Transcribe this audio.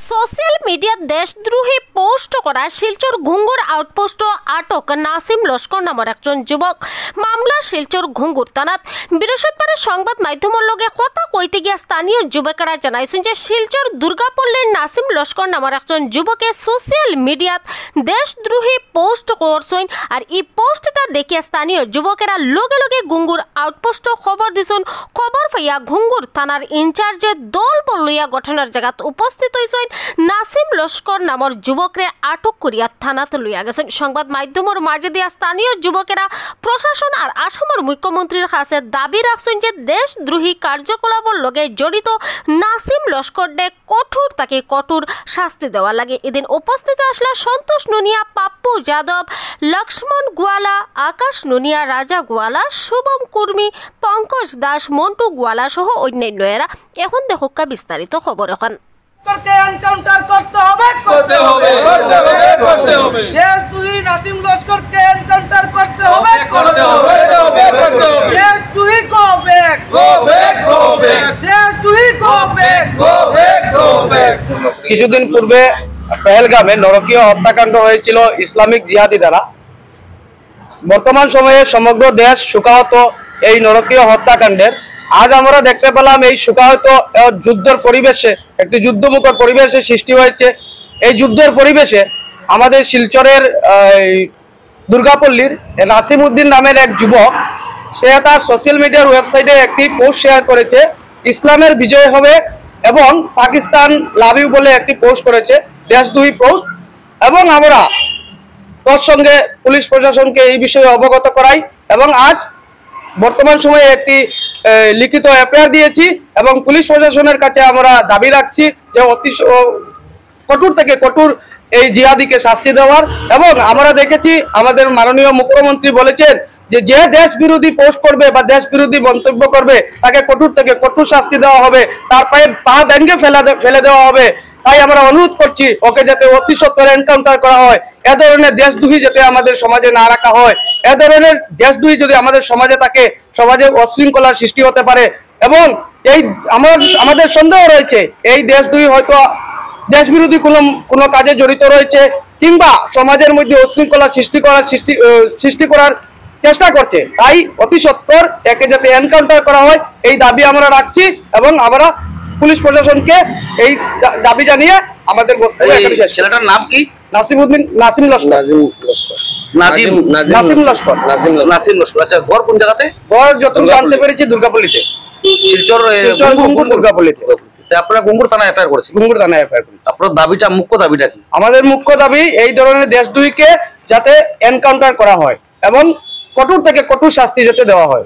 Social মিডিয়াত দেশদ্রোহী post করা শিলচর ঘুঙ্গুর আউটপোস্ট আটক নাসিম লস্কর নামের একজন যুবক। মামলা শিলচর ঘুঙ্গুর থানাত। বৃহস্পতিবার সংবাদ মাধ্যমের লগে কথা কইতে গিয়া স্থানীয় যুবকেরা জানাইছেন যে শিলচর দুর্গাপল্লীর নাসিম লস্কর নামের একজন যুবকে সোশ্যাল মিডিয়াত দেশদ্রোহী পোস্ট করছেন। আর এই পোস্টটা দেখিয়া স্থানীয় যুবকেরা লগে লগে ঘুঙ্গুর আউটপোস্ট খবর দিছেন। খবর পাইয়া ঘুঙ্গুর থানার ইনচার্জে দল বলইয়া ঘটনার জায়গাত উপস্থিত হয়েছেন। নাসিম লস্কর নামের যুবকরে আটক করিয়া থানাতে লইয়া গেছেন। সংবাদ মাধ্যমের মাঝে দিয়া স্থানীয় যুবকেরা প্রশাসন আর আসামের মুখ্যমন্ত্রীর কাছে দাবি রাখছেন যে দেশদ্রোহী কার্যকলাপের লগে জড়িত নাসিম লস্করকে কঠোর তাকে কঠোর শাস্তি দেওয়া লাগে। এদিন উপস্থিত আসলে সন্তোষ নুনিয়া, পাপ্পু যাদব, লক্ষ্মণ গোয়ালা, আকাশ নুনিয়া, রাজা গোয়ালা, শুভম কুর্মী, পঙ্কজ দাস, মন্টু গোয়ালা সহ অন্যান্যরা। এখন দেখুকা বিস্তারিত খবর। এখন করতে এনকাউন্টার করতে হবে দেশদ্রোহী নাসিম লস্করকে এনকাউন্টার করতে হবে দেশদ্রোহী গো ব্যাক দেশদ্রোহী গো ব্যাক। কিছুদিন পূর্বে পেহেলগামে নরকীয় হত্যাকাণ্ড হয়েছিল ইসলামিক জিহাদি দ্বারা। বর্তমান সময়ে সমগ্র দেশ শোকাহত এই নরকীয় হত্যাকাণ্ডের। আজ আমরা দেখতে পেলাম এই শোকাহত যুদ্ধের পরিবেশে, একটি যুদ্ধমুখর পরিবেশে সৃষ্টি হয়েছে। এই যুদ্ধের পরিবেশে আমাদের শিলচরের দুর্গাপল্লীর নাসিম উদ্দিন নামের এক যুবক, সে তার সোশ্যাল মিডিয়ার ওয়েবসাইটে একটি পোস্ট শেয়ার করেছে, ইসলামের বিজয় হবে এবং পাকিস্তান লাভ ইউ বলে একটি পোস্ট করেছে, দেশদ্রোহী পোস্ট। এবং আমরা তোর সঙ্গে পুলিশ প্রশাসনকে এই বিষয়ে অবগত করাই এবং আজ বর্তমান সময়ে একটি লিখিত এফআইআর দিয়েছি এবং পুলিশ প্রশাসনের কাছে আমরা দাবি রাখছি যে অতি কঠোর থেকে কঠোর এই জিহাদিকে শাস্তি দেওয়ার। এবং আমরা দেখেছি আমাদের মাননীয় মুখ্যমন্ত্রী বলেছেন যে যে দেশ বিরোধী পোস্ট করবে বা দেশ বিরোধী মন্তব্য করবে তাকে কঠোর থেকে কঠোর শাস্তি দেওয়া হবে, তার পায়ে পা ভেঙে ফেলে দেওয়া হবে। তাই আমরা অনুরোধ করছি ওকে যাতে অতি সত্বর এনকাউন্টার করা হয়। এ ধরনের দেশদ্রোহী যাতে আমাদের সমাজে না রাখা হয়। এ ধরনের দেশদ্রোহী যদি আমাদের সমাজে থাকে, সমাজে অশৃঙ্খলার সৃষ্টি হতে পারে। এবং এই আমাদের সন্দেহ রয়েছে এই দেশদ্রোহী হয়তো দেশ বিরোধী কোনো কাজে জড়িত রয়েছে কিংবা সমাজের মধ্যে অশৃঙ্খলা সৃষ্টি করার চেষ্টা করছে। তাই অতি সত্বর একে যাতে এনকাউন্টার করা হয় এই দাবি আমরা রাখছি এবং আমরা পুলিশ প্রশাসনকে এই দাবি জানিয়ে আমাদের ছেলেটার নাম কি? নাসিম লস্কর। আচ্ছা, ঘর কোন জায়গাতে? ঘর যতটুকু জানতে পেরেছি দুর্গাপল্লীতে, শিলচর দুর্গাপল্লীতে। আপনারা ঘুঙ্গুর থানায় এফআইআর করেছেন? ঘুঙ্গুর থানায় এফআইআর করেছি। আপনার দাবিটা, মুখ্য দাবিটা কি? আমাদের মুখ্য দাবি এই ধরনের দেশদ্রোহীকে যাতে এনকাউন্টার করা হয় এবং কঠোর থেকে কঠোর শাস্তি যাতে দেওয়া হয়।